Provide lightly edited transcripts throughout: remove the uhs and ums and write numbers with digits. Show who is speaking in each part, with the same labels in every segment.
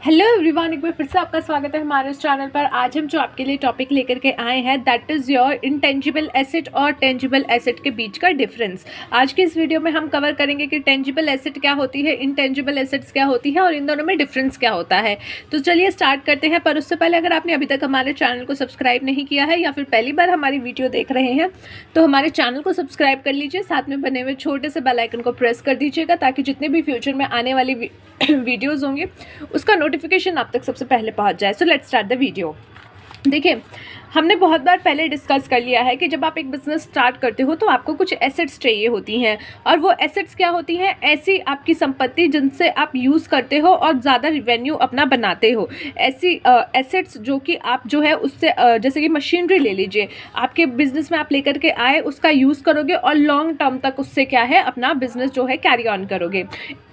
Speaker 1: Hello everyone, एक बार फिर से आपका स्वागत है हमारे इस चैनल पर। आज हम जो आपके लिए टॉपिक लेकर के आए हैं that is your intangible asset और टेंजिबल एसेट के बीच का डिफरेंस। आज की इस वीडियो में हम कवर करेंगे कि टेंजिबल एसेट क्या होती है, इंटेंजिबल एसेट्स क्या होती है और इन दोनों में डिफरेंस क्या होता है। तो चलिए स्टार्ट करते हैं। पर उससे पहले अगर आपने अभी तक हमारे चैनल को सब्सक्राइब नहीं किया है या फिर पहली बार हमारी वीडियो देख रहे हैं तो हमारे चैनल को सब्सक्राइब कर लीजिए, साथ में बने हुए छोटे से बेल आइकन को प्रेस कर दीजिएगा ताकि जितने भी फ्यूचर में आने वाली वीडियोज़ होंगे उसका नोटिफिकेशन आप तक सबसे पहले पहुंच जाए। So let's start the video. देखिए, हमने बहुत बार पहले डिस्कस कर लिया है कि जब आप एक बिज़नेस स्टार्ट करते हो तो आपको कुछ एसेट्स चाहिए होती हैं, और वो एसेट्स क्या होती हैं? ऐसी आपकी संपत्ति जिनसे आप यूज़ करते हो और ज़्यादा रिवेन्यू अपना बनाते हो। ऐसी एसेट्स जो कि आप जो है उससे जैसे कि मशीनरी ले लीजिए, आपके बिज़नेस में आप लेकर के आए, उसका यूज़ करोगे और लॉन्ग टर्म तक उससे क्या है अपना बिज़नेस जो है कैरी ऑन करोगे।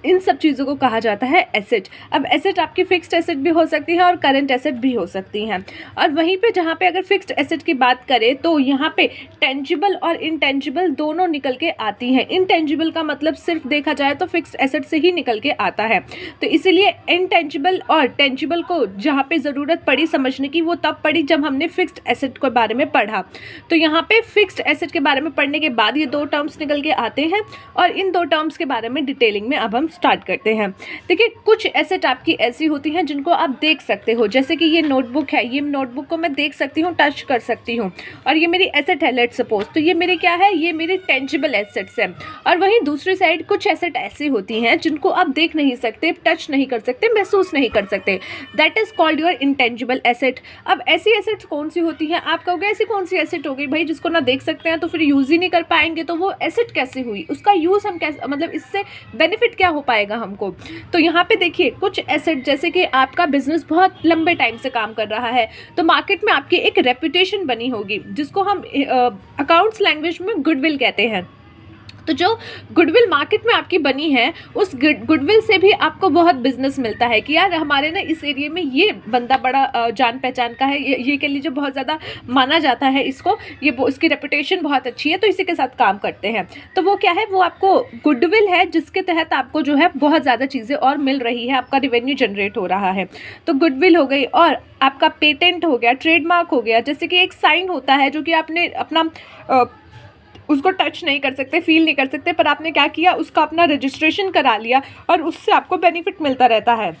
Speaker 1: इन सब चीज़ों को कहा जाता है एसेट। अब एसेट आपकी फिक्स्ड एसेट भी हो सकती है और करंट एसेट भी हो सकती हैं। और वहीं पे जहाँ पे अगर फिक्स्ड एसेट की बात करें तो यहाँ पे टेंजिबल और इनटेंजिबल दोनों निकल के आती हैं। इनटेंजिबल का मतलब सिर्फ देखा जाए तो फिक्स्ड एसेट से ही निकल के आता है, तो इसीलिए इनटेंजिबल और टेंजिबल को जहाँ पे ज़रूरत पड़ी समझने की वो तब पड़ी जब हमने फिक्स्ड एसेट के बारे में पढ़ा। तो यहाँ पे फिक्स्ड एसेट के बारे में पढ़ने के बाद ये दो टर्म्स निकल के आते हैं और इन दो टर्म्स के बारे में डिटेलिंग में अब हम स्टार्ट करते हैं। देखिए, कुछ एसेट आपकी ऐसी होती हैं जिनको आप देख सकते हो, जैसे कि ये नोटबुक है, ये नोटबुक को मैं देख सकती हूँ, टच कर सकती हूँ, और ये मेरी एसेट है लेट्स सपोज। तो ये मेरी क्या है? ये मेरी टेंजिबल एसेट्स है। और वहीं दूसरी साइड कुछ एसेट ऐसी होती हैं जिनको आप देख नहीं सकते, टच नहीं कर सकते, महसूस नहीं कर सकते, that is called your intangible asset. अब ऐसी एसेट्स कौन सी होती हैं? आप कहोगे ऐसी कौन सी एसेट हो गई भाई जिसको ना देख सकते हैं तो फिर यूज़ ही नहीं कर पाएंगे, तो वो एसेट कैसे हुई, उसका यूज़ हम कैसे, मतलब इससे बेनिफिट क्या हो पाएगा हमको? तो यहाँ पे देखिए, कुछ एसेट जैसे कि आपका बिजनेस बहुत लंबे टाइम से काम कर रहा है तो मार्केट में आपकी एक रेपुटेशन बनी होगी जिसको हम अकाउंट्स लैंग्वेज में गुडविल कहते हैं। तो जो गुडविल मार्केट में आपकी बनी है उस गुडविल से भी आपको बहुत बिजनेस मिलता है कि यार हमारे ना इस एरिया में ये बंदा बड़ा जान पहचान का है, ये कह लीजिए बहुत ज़्यादा माना जाता है इसको, ये इसकी रेपुटेशन बहुत अच्छी है तो इसी के साथ काम करते हैं। तो वो क्या है? वो आपको गुडविल है जिसके तहत आपको जो है बहुत ज़्यादा चीज़ें और मिल रही है, आपका रिवेन्यू जनरेट हो रहा है। तो गुडविल हो गई, और आपका पेटेंट हो गया, ट्रेडमार्क हो गया, जैसे कि एक साइन होता है जो कि आपने अपना उसको टच नहीं कर सकते, फील नहीं कर सकते, पर आपने क्या किया, उसका अपना रजिस्ट्रेशन करा लिया और उससे आपको बेनिफिट मिलता रहता है।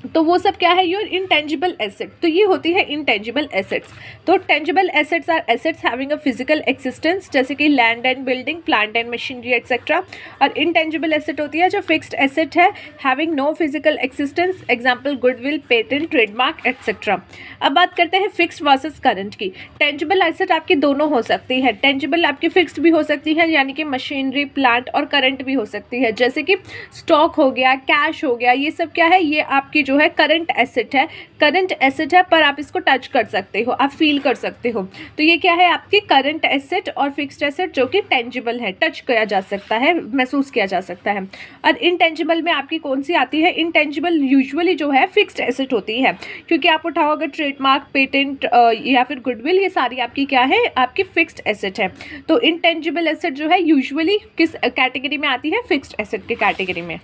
Speaker 1: तो वो सब क्या है? Your intangible asset. तो ये होती है इंटेंजिबल एसेट्स। तो tangible assets are assets having a physical existence, जैसे कि land and building, plant and machinery etcetera. और इंटेंजिबल एसेट होती है जो फिक्स्ड एसेट है, having no physical existence, example goodwill, patent, trademark etcetera. अब बात करते हैं फिक्स्ड वर्सेस करंट की। टेंजिबल एसेट आपकी दोनों हो सकती है, टेंजिबल आपकी फिक्स्ड भी हो सकती है यानी कि मशीनरी, प्लांट, और करंट भी हो सकती है, जैसे कि स्टॉक हो गया, कैश हो गया, ये सब क्या है? ये आपकी जो है करंट एसेट है। करंट एसेट है पर आप इसको टच कर सकते हो, आप फील कर सकते हो। तो ये क्या है? आपकी करंट एसेट और फिक्स्ड एसेट जो कि टेंजिबल है, टच किया जा सकता है, महसूस किया जा सकता है। और इनटेंजिबल में आपकी कौन सी आती है? इनटेंजिबल यूजुअली जो है फिक्स्ड एसेट होती है, क्योंकि आप उठाओ अगर ट्रेडमार्क, पेटेंट या फिर गुडविल, ये सारी आपकी क्या है? आपकी फिक्स्ड एसेट है। तो इनटेंजिबल एसेट जो है यूजुअली किस कैटेगरी में आती है? फिक्स्ड एसेट की कैटेगरी में।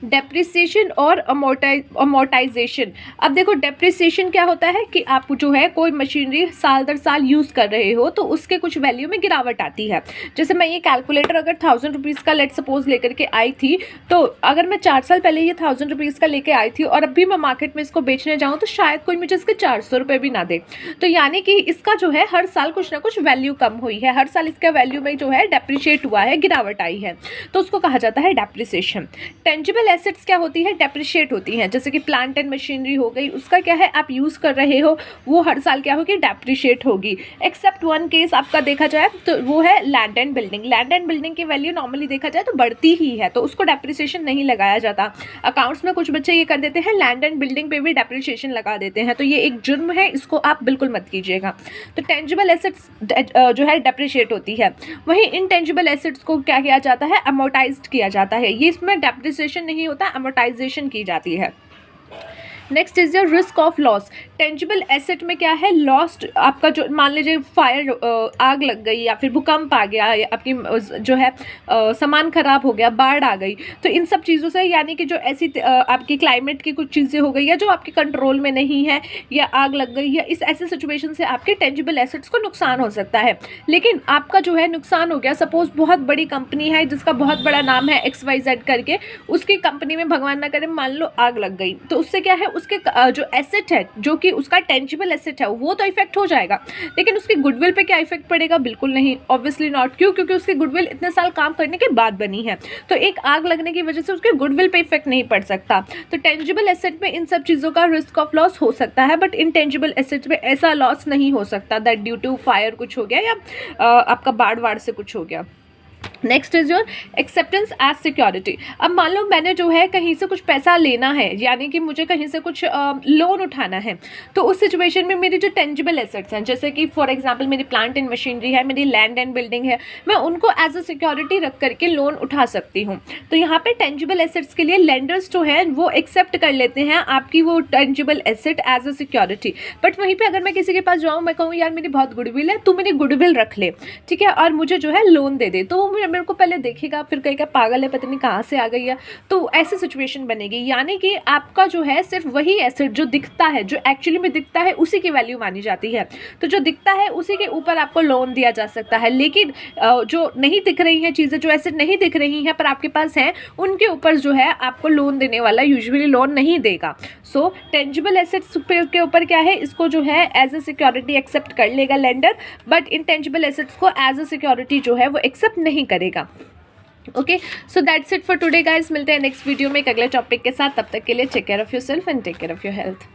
Speaker 1: डेप्रिसिएशन और अमोर्टाइजेशन। अब देखो, डेप्रिसिएशन क्या होता है कि आप जो है कोई मशीनरी साल दर साल यूज़ कर रहे हो तो उसके कुछ वैल्यू में गिरावट आती है। जैसे मैं ये कैलकुलेटर अगर 1000 रुपीज़ का लेट सपोज लेकर के आई थी, तो अगर मैं 4 साल पहले ये 1000 रुपीज़ का लेके आई थी और अभी मैं मार्केट में इसको बेचने जाऊँ तो शायद कोई मुझे इसके 400 रुपये भी ना दे। तो यानी कि इसका जो है हर साल कुछ ना कुछ वैल्यू कम हुई है, हर साल इसका वैल्यू में जो है डेप्रिशिएट हुआ है, गिरावट आई है, तो उसको कहा जाता है डेप्रिसिएशन। टेंजिबल एसेट्स क्या होती है? डेप्रिशिएट होती हैं, जैसे कि प्लांट एंड मशीनरी हो गई, उसका क्या है? आप यूज़ कर रहे हो, वो हर साल क्या होगी? डेप्रिशिएट होगी। एक्सेप्ट वन केस आपका देखा जाए तो वो है land and building. Land and building की वैल्यू नॉर्मली देखा जाए तो बढ़ती ही है, तो उसको डेप्रिसिएशन नहीं लगाया जाता। अकाउंट्स में कुछ बच्चे ये कर देते हैं, लैंड एंड बिल्डिंग पे भी डेप्रिसिएशन लगा देते हैं, तो ये एक जुर्म है, इसको आप बिल्कुल मत कीजिएगा। तो टेंजिबल एसेट्स जो है डेप्रिशिएट होती है। वहीं इनटेंजिबल एसेट्स को क्या किया जाता है? अमोर्टाइज्ड किया जाता है। ये इसमें डेप्रिसिएशन नहीं होता, अमोर्टाइजेशन की जाती है। Next is your risk of loss. Tangible asset में क्या है, लॉस्ट आपका जो मान लीजिए फायर आग लग गई या फिर भूकंप आ गया या आपकी जो है सामान खराब हो गया, बाढ़ आ गई, तो इन सब चीज़ों से यानी कि जो ऐसी आपकी क्लाइमेट की कुछ चीज़ें हो गई या जो आपके कंट्रोल में नहीं है या आग लग गई या इस ऐसे सिचुएशन से आपके टेंजिबल एसेट्स को नुकसान हो सकता है। लेकिन आपका जो है नुकसान हो गया, सपोज बहुत बड़ी कंपनी है जिसका बहुत बड़ा नाम है XYZ करके, उसकी कंपनी में भगवान ना करे मान लो आग लग गई, तो उससे क्या है उसके जो एसेट है जो कि उसका टेंजिबल एसेट है वो तो इफेक्ट हो जाएगा, लेकिन उसकी गुडविल पे क्या इफेक्ट पड़ेगा, बिल्कुल नहीं, ऑब्वियसली नॉट। क्यों? क्योंकि उसकी गुडविल इतने साल काम करने के बाद बनी है, तो एक आग लगने की वजह से उसके गुडविल पे इफेक्ट नहीं पड़ सकता। तो टेंजिबल एसेट में इन सब चीज़ों का रिस्क ऑफ लॉस हो सकता है, बट इनटेंजिबल एसेट में ऐसा लॉस नहीं हो सकता दैट ड्यू टू फायर कुछ हो गया या आपका बाढ़ से कुछ हो गया। Next is your acceptance as security. अब मान लो मैंने जो है कहीं से कुछ पैसा लेना है, यानी कि मुझे कहीं से कुछ लोन उठाना है, तो उस सिचुएशन में मेरी जो टेंजिबल एसेट्स हैं, जैसे कि फॉर एग्जांपल मेरी प्लांट एंड मशीनरी है, मेरी लैंड एंड बिल्डिंग है, मैं उनको एज अ सिक्योरिटी रख करके लोन उठा सकती हूँ। तो यहाँ पे टेंजिबल एसेट्स के लिए लेंडर्स जो है वो एक्सेप्ट कर लेते हैं आपकी वो tangible asset as a security. But वहीं पर अगर मैं किसी के पास जाऊँ, मैं कहूँ यार मेरी बहुत गुडविल है, तू मेरी गुडविल रख ले, ठीक है, और मुझे जो है लोन दे दे, तो वो मेरे को पहले देखेगा, फिर कहेगा पागल है, पता नहीं कहाँ से आ गई है, तो ऐसी सिचुएशन बनेगी। यानी कि आपका जो है सिर्फ वही एसेट जो दिखता है, जो एक्चुअली में दिखता है, उसी की वैल्यू मानी जाती है। तो जो दिखता है उसी के ऊपर आपको लोन दिया जा सकता है, लेकिन जो नहीं दिख रही हैं चीज़ें, जो एसेट नहीं दिख रही हैं पर आपके पास हैं, उनके ऊपर जो है आपको लोन देने वाला यूजुअली लोन नहीं देगा। सो टेंजिबल एसेट्स के ऊपर क्या है, इसको जो है एज अ सिक्योरिटी एक्सेप्ट कर लेगा लेंडर, बट इनटेंजिबल एसेट्स को एज अ सिक्योरिटी जो है वो एक्सेप्ट नहीं करेगा। Okay, so that's it for today guys. मिलते हैं नेक्स्ट वीडियो में एक अगले टॉपिक के साथ। तब तक के लिए take care of yourself and take care of your health.